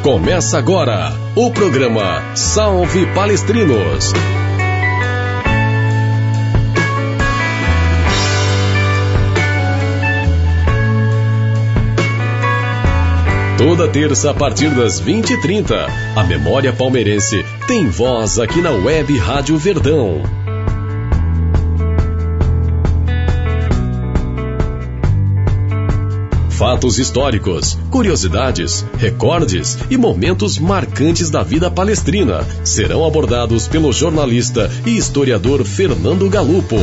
Começa agora o programa Salve Palestrinos. Toda terça a partir das 20h30, a memória palmeirense tem voz aqui na Web Rádio Verdão. Fatos históricos, curiosidades, recordes e momentos marcantes da vida palestrina serão abordados pelo jornalista e historiador Fernando Galupo.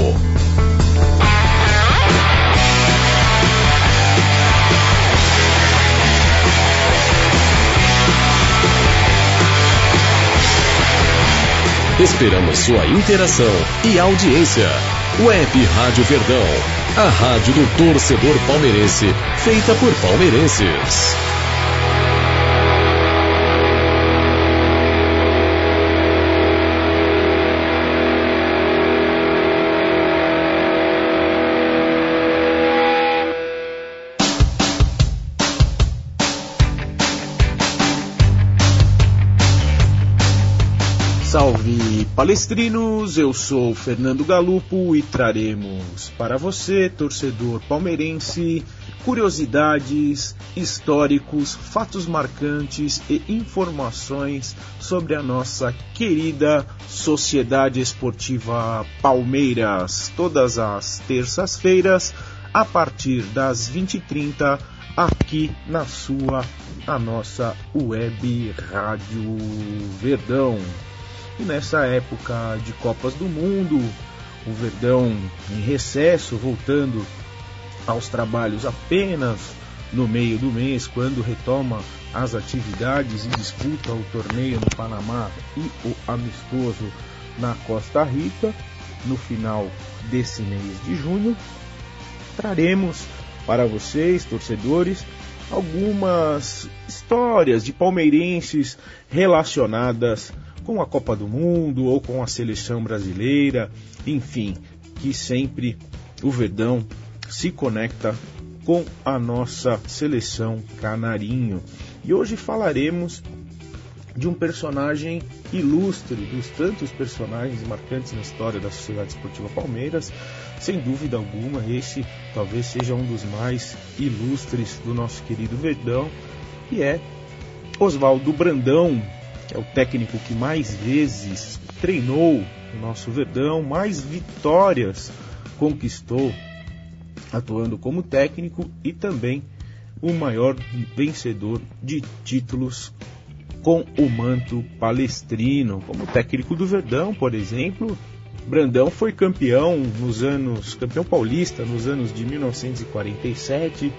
Esperamos sua interação e audiência. Web Rádio Verdão, a rádio do torcedor palmeirense, feita por palmeirenses. Salve palestrinos, eu sou Fernando Galupo e traremos para você, torcedor palmeirense, curiosidades, históricos, fatos marcantes e informações sobre a nossa querida Sociedade Esportiva Palmeiras, todas as terças-feiras, a partir das 20h30, aqui na a nossa Web Rádio Verdão. E nessa época de Copas do Mundo, o Verdão em recesso, voltando aos trabalhos apenas no meio do mês, quando retoma as atividades e disputa o torneio no Panamá e o amistoso na Costa Rica, no final desse mês de junho, traremos para vocês, torcedores, algumas histórias de palmeirenses relacionadas com a Copa do Mundo ou com a seleção brasileira, enfim, que sempre o Verdão se conecta com a nossa seleção canarinho. E hoje falaremos de um personagem ilustre, dos tantos personagens marcantes na história da Sociedade Esportiva Palmeiras. Sem dúvida alguma, esse talvez seja um dos mais ilustres do nosso querido Verdão, que é Oswaldo Brandão, que é o técnico que mais vezes treinou o nosso Verdão, mais vitórias conquistou atuando como técnico e também o maior vencedor de títulos com o manto palestrino. Como técnico do Verdão, por exemplo, Brandão foi campeão paulista nos anos de 1947,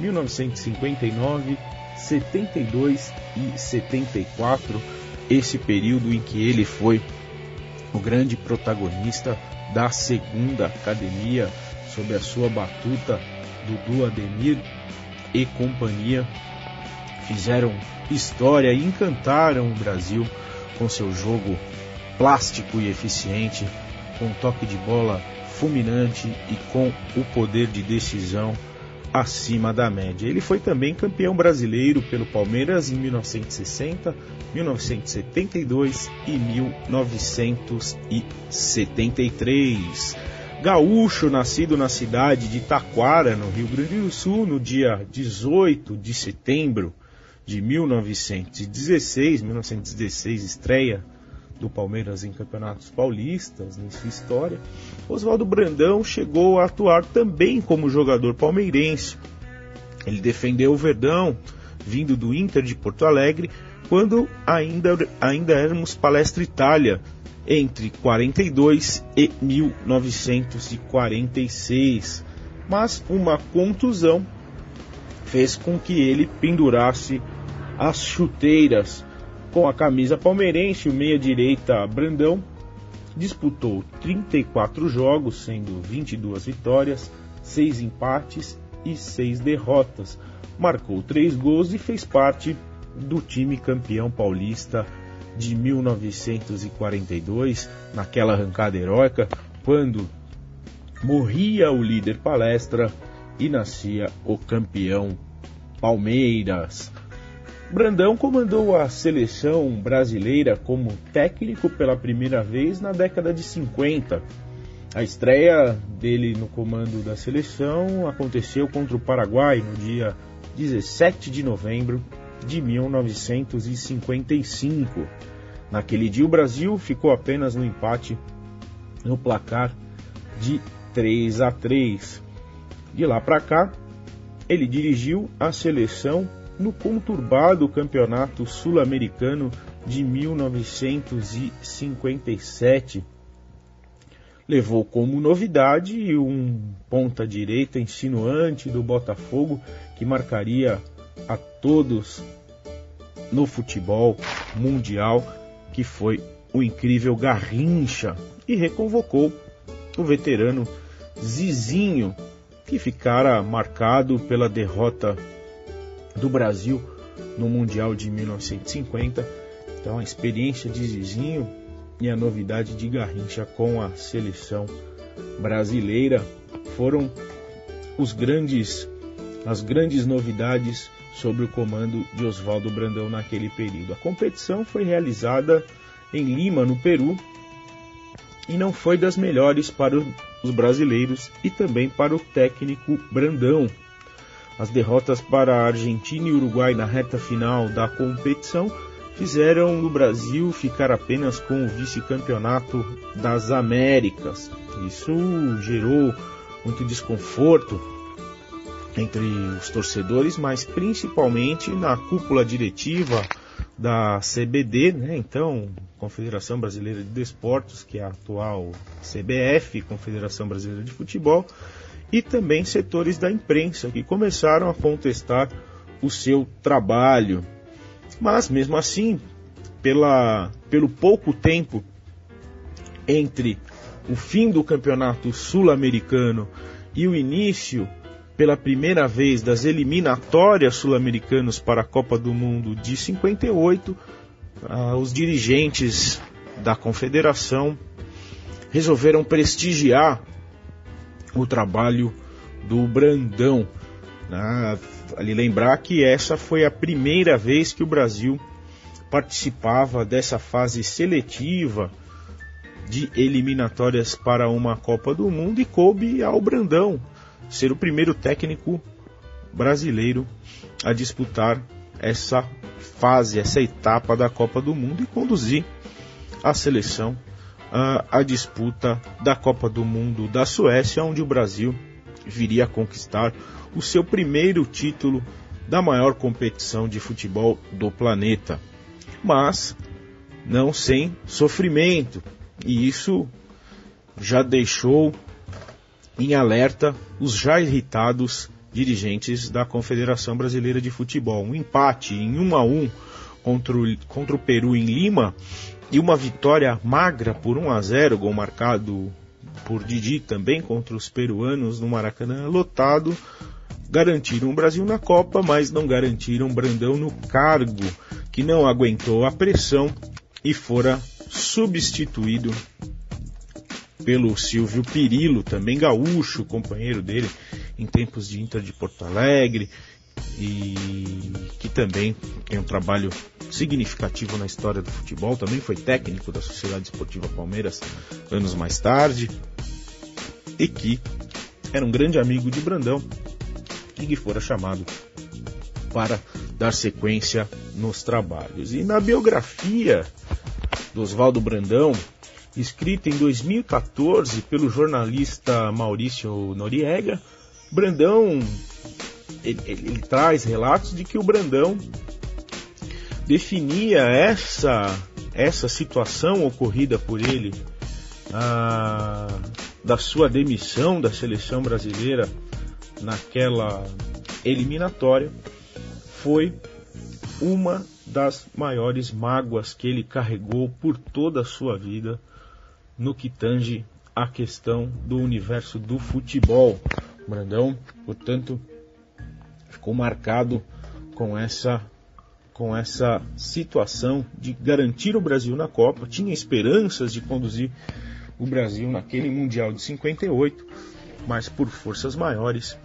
1959, 72 e 74, esse período em que ele foi o grande protagonista da segunda academia, sob a sua batuta. Dudu, Ademir e companhia fizeram história e encantaram o Brasil com seu jogo plástico e eficiente, com toque de bola fulminante e com o poder de decisão acima da média. Ele foi também campeão brasileiro pelo Palmeiras em 1960, 1972 e 1973. Gaúcho, nascido na cidade de Taquara, no Rio Grande do Sul, no dia 18 de setembro de 1916, estreia do Palmeiras em campeonatos paulistas em sua história. Oswaldo Brandão chegou a atuar também como jogador palmeirense. Ele defendeu o Verdão, vindo do Inter de Porto Alegre, quando ainda éramos Palestra Itália, entre 42 e 1946. Mas uma contusão fez com que ele pendurasse as chuteiras com a camisa palmeirense. O meia-direita Brandão disputou 34 jogos, sendo 22 vitórias, 6 empates e 6 derrotas. Marcou 3 gols e fez parte do time campeão paulista de 1942, naquela arrancada heróica, quando morria o líder Palestra e nascia o campeão Palmeiras. Brandão comandou a seleção brasileira como técnico pela primeira vez na década de 50. A estreia dele no comando da seleção aconteceu contra o Paraguai no dia 17 de novembro de 1955. Naquele dia o Brasil ficou apenas no empate no placar de 3-3. De lá para cá, ele dirigiu a seleção no conturbado Campeonato Sul-Americano de 1957. Levou como novidade um ponta-direita insinuante do Botafogo que marcaria a todos no futebol mundial, que foi o incrível Garrincha, e reconvocou o veterano Zizinho, que ficara marcado pela derrota do Brasil no Mundial de 1950. Então a experiência de Zizinho e a novidade de Garrincha com a seleção brasileira foram as grandes novidades sobre o comando de Oswaldo Brandão naquele período. A competição foi realizada em Lima, no Peru, e não foi das melhores para os brasileiros e também para o técnico Brandão. As derrotas para a Argentina e Uruguai na reta final da competição fizeram o Brasil ficar apenas com o vice-campeonato das Américas. Isso gerou muito desconforto entre os torcedores, mas principalmente na cúpula diretiva da CBD, né? Então, Confederação Brasileira de Desportos, que é a atual CBF, Confederação Brasileira de Futebol, e também setores da imprensa que começaram a contestar o seu trabalho. Mas, mesmo assim, pelo pouco tempo entre o fim do Campeonato Sul-Americano e o início, pela primeira vez, das eliminatórias sul-americanas para a Copa do Mundo de 58, os dirigentes da Confederação resolveram prestigiar o trabalho do Brandão. Ali lembrar que essa foi a primeira vez que o Brasil participava dessa fase seletiva de eliminatórias para uma Copa do Mundo, e coube ao Brandão ser o primeiro técnico brasileiro a disputar essa fase, essa etapa da Copa do Mundo, e conduzir a seleção à disputa da Copa do Mundo da Suécia, onde o Brasil viria a conquistar o seu primeiro título da maior competição de futebol do planeta. Mas não sem sofrimento, e isso já deixou em alerta os já irritados dirigentes da Confederação Brasileira de Futebol. Um empate em 1-1 contra o Peru em Lima e uma vitória magra por 1-0, gol marcado por Didi também contra os peruanos no Maracanã lotado, garantiram o Brasil na Copa, mas não garantiram Brandão no cargo, que não aguentou a pressão e fora substituído pelo Silvio Pirillo, também gaúcho, companheiro dele em tempos de Inter de Porto Alegre, e que também tem um trabalho significativo na história do futebol. Também foi técnico da Sociedade Esportiva Palmeiras anos mais tarde, e que era um grande amigo de Brandão e que fora chamado para dar sequência nos trabalhos. E na biografia do Oswaldo Brandão, escrita em 2014 pelo jornalista Maurício Noriega, Brandão ele traz relatos de que o Brandão definia essa situação ocorrida por ele, da sua demissão da seleção brasileira naquela eliminatória, foi uma das maiores mágoas que ele carregou por toda a sua vida no que tange a questão do universo do futebol. Brandão, portanto, ficou marcado com essa situação de garantir o Brasil na Copa, tinha esperanças de conduzir o Brasil naquele Mundial de 58, mas por forças maiores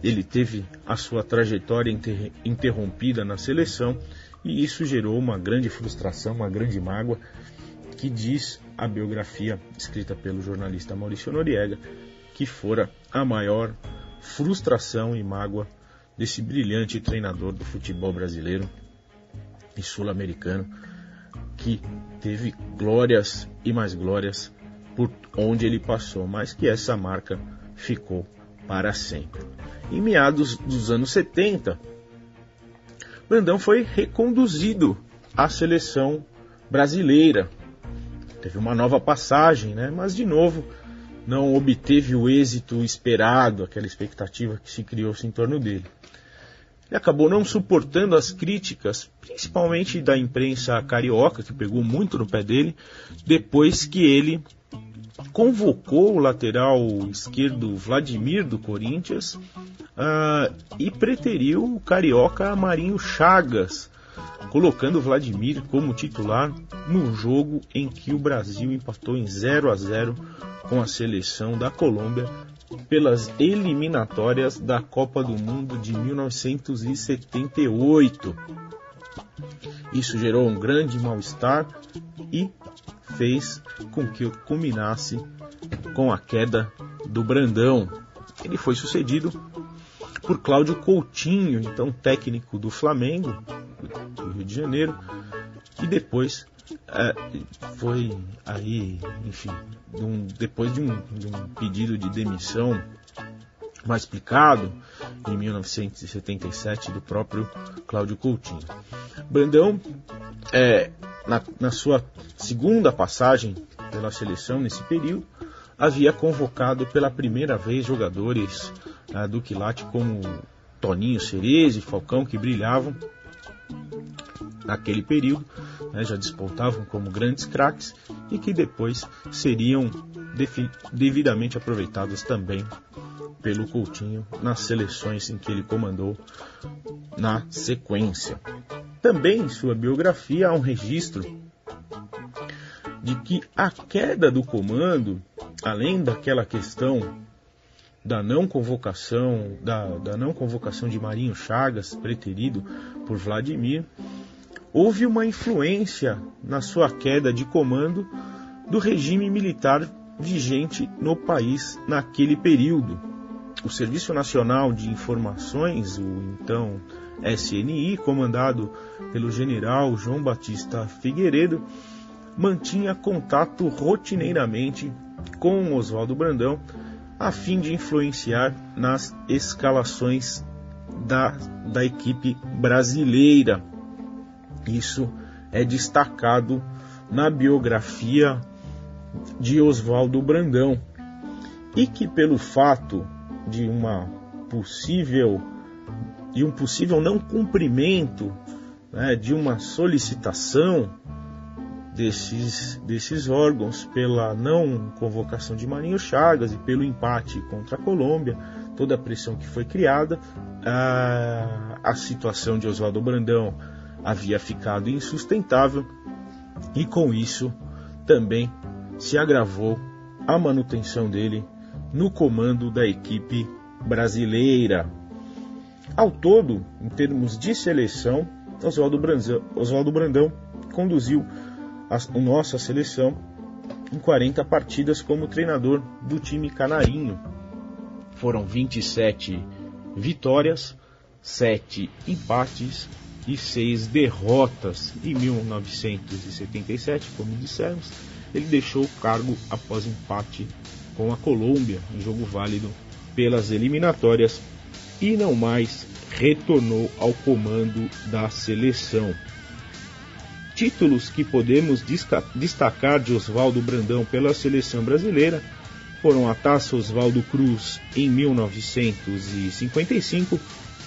ele teve a sua trajetória interrompida na seleção e isso gerou uma grande frustração, uma grande mágoa, que diz a biografia escrita pelo jornalista Maurício Noriega, que fora a maior frustração e mágoa desse brilhante treinador do futebol brasileiro e sul-americano, que teve glórias e mais glórias por onde ele passou, mas que essa marca ficou para sempre. Em meados dos anos 70, Brandão foi reconduzido à seleção brasileira. Teve uma nova passagem, né? Mas de novo não obteve o êxito esperado, aquela expectativa que se criou-se em torno dele. Ele acabou não suportando as críticas, principalmente da imprensa carioca, que pegou muito no pé dele, depois que ele convocou o lateral esquerdo Vladimir do Corinthians e preteriu o carioca Marinho Chagas, colocando o Vladimir como titular no jogo em que o Brasil empatou em 0-0 com a seleção da Colômbia pelas eliminatórias da Copa do Mundo de 1978. Isso gerou um grande mal-estar e fez com que culminasse com a queda do Brandão. Ele foi sucedido por Cláudio Coutinho, então técnico do Flamengo, do Rio de Janeiro, e depois foi aí, enfim, depois de um pedido de demissão mais explicado em 1977 do próprio Cláudio Coutinho. Brandão, na sua segunda passagem pela seleção nesse período, havia convocado pela primeira vez jogadores do quilate como Toninho Cerezo e Falcão, que brilhavam naquele período, né, já despontavam como grandes craques e que depois seriam devidamente aproveitados também pelo Coutinho nas seleções em que ele comandou na sequência. Também em sua biografia há um registro de que a queda do comando, além daquela questão da não convocação de Marinho Chagas, preterido por Vladimir, houve uma influência na sua queda de comando do regime militar vigente no país naquele período. O Serviço Nacional de Informações, o então SNI, comandado pelo general João Batista Figueiredo, mantinha contato rotineiramente com Oswaldo Brandão a fim de influenciar nas escalações da equipe brasileira. Isso é destacado na biografia de Oswaldo Brandão, e que pelo fato de um possível não cumprimento, né, de uma solicitação desses órgãos pela não convocação de Marinho Chagas e pelo empate contra a Colômbia, toda a pressão que foi criada, a situação de Oswaldo Brandão havia ficado insustentável e com isso também se agravou a manutenção dele no comando da equipe brasileira. Ao todo, em termos de seleção, Oswaldo Brandão conduziu a nossa seleção em 40 partidas como treinador do time canarinho. Foram 27 vitórias, 7 empates e 6 derrotas. Em 1977, como dissemos, ele deixou o cargo após empate com a Colômbia, em jogo válido pelas eliminatórias, e não mais retornou ao comando da seleção. Títulos que podemos destacar de Oswaldo Brandão pela seleção brasileira foram a Taça Oswaldo Cruz em 1955,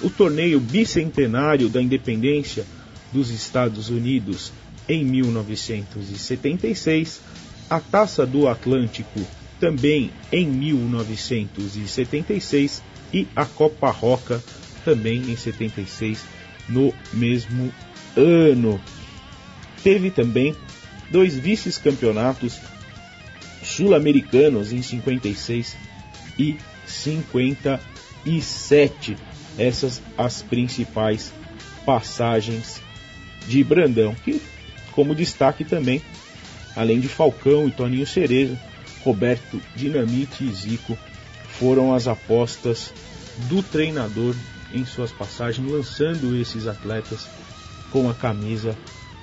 o torneio bicentenário da independência dos Estados Unidos em 1976, a Taça do Atlântico também em 1976 e a Copa Roca também em 76, no mesmo ano. Teve também 2 vice-campeonatos sul-americanos em 56 e 57. Essas as principais passagens de Brandão, que como destaque também, além de Falcão e Toninho Cerezo, Roberto Dinamite e Zico foram as apostas do treinador em suas passagens, lançando esses atletas com a camisa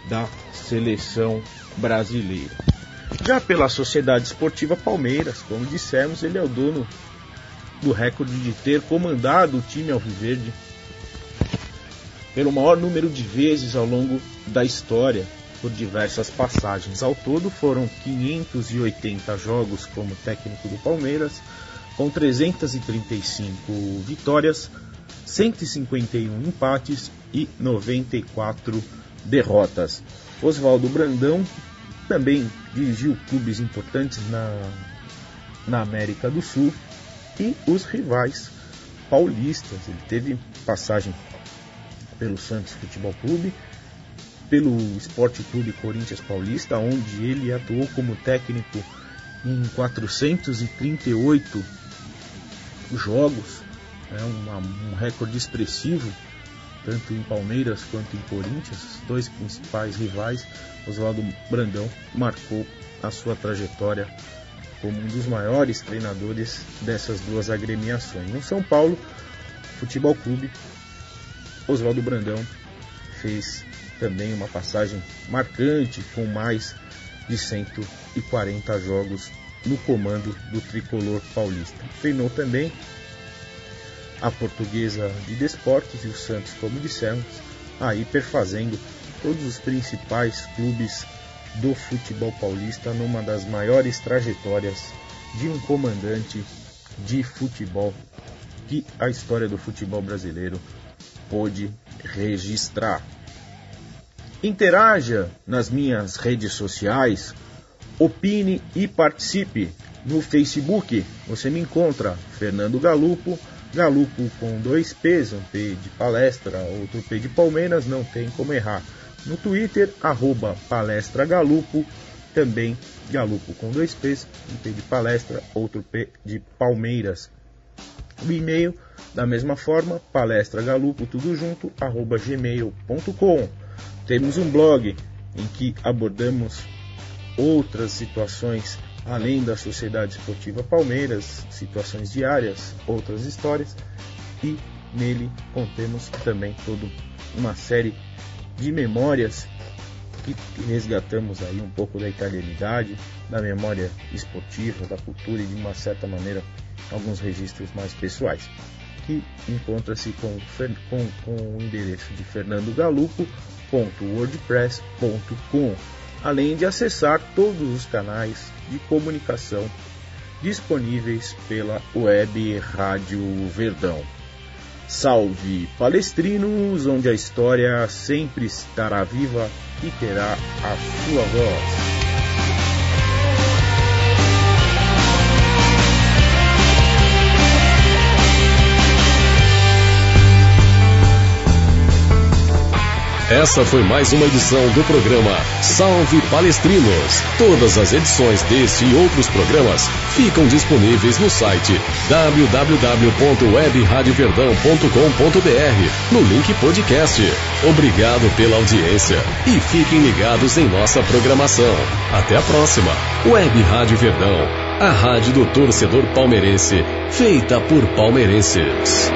da seleção brasileira. Já pela Sociedade Esportiva Palmeiras, como dissemos, ele é o dono do recorde de ter comandado o time alviverde pelo maior número de vezes ao longo da história, por diversas passagens. Ao todo foram 580 jogos como técnico do Palmeiras, com 335 vitórias, 151 empates e 94 derrotas. Oswaldo Brandão também dirigiu clubes importantes na América do Sul e os rivais paulistas. Ele teve passagem pelo Santos Futebol Clube, pelo Esporte Clube Corinthians Paulista, onde ele atuou como técnico em 438 jogos, um recorde expressivo, tanto em Palmeiras quanto em Corinthians, os dois principais rivais. Oswaldo Brandão marcou a sua trajetória como um dos maiores treinadores dessas duas agremiações. No São Paulo Futebol Clube, Oswaldo Brandão fez também uma passagem marcante, com mais de 140 jogos no comando do tricolor paulista. Treinou também a Portuguesa de Desportos e o Santos, como dissemos, aí perfazendo todos os principais clubes do futebol paulista numa das maiores trajetórias de um comandante de futebol que a história do futebol brasileiro pôde registrar. Interaja nas minhas redes sociais, opine e participe. No Facebook você me encontra Fernando Galupo, Galupo com 2 P's, um P de palestra, outro P de Palmeiras, não tem como errar. No Twitter, @palestragalupo, também Galupo com 2 P's, um P de palestra, outro P de Palmeiras. O e-mail, da mesma forma, palestragalupo, tudo junto, @gmail.com. Temos um blog em que abordamos outras situações além da Sociedade Esportiva Palmeiras, situações diárias, outras histórias, e nele contemos também toda uma série de memórias que resgatamos aí um pouco da italianidade, da memória esportiva, da cultura e de uma certa maneira alguns registros mais pessoais, que encontra-se com o endereço de fernandogalupo.wordpress.com, além de acessar todos os canais de comunicação disponíveis pela web Rádio Verdão. Salve palestrinos, onde a história sempre estará viva e terá a sua voz. Essa foi mais uma edição do programa Salve Palestrinos. Todas as edições deste e outros programas ficam disponíveis no site www.webradioverdão.com.br, no link podcast. Obrigado pela audiência e fiquem ligados em nossa programação. Até a próxima. Web Rádio Verdão, a rádio do torcedor palmeirense, feita por palmeirenses.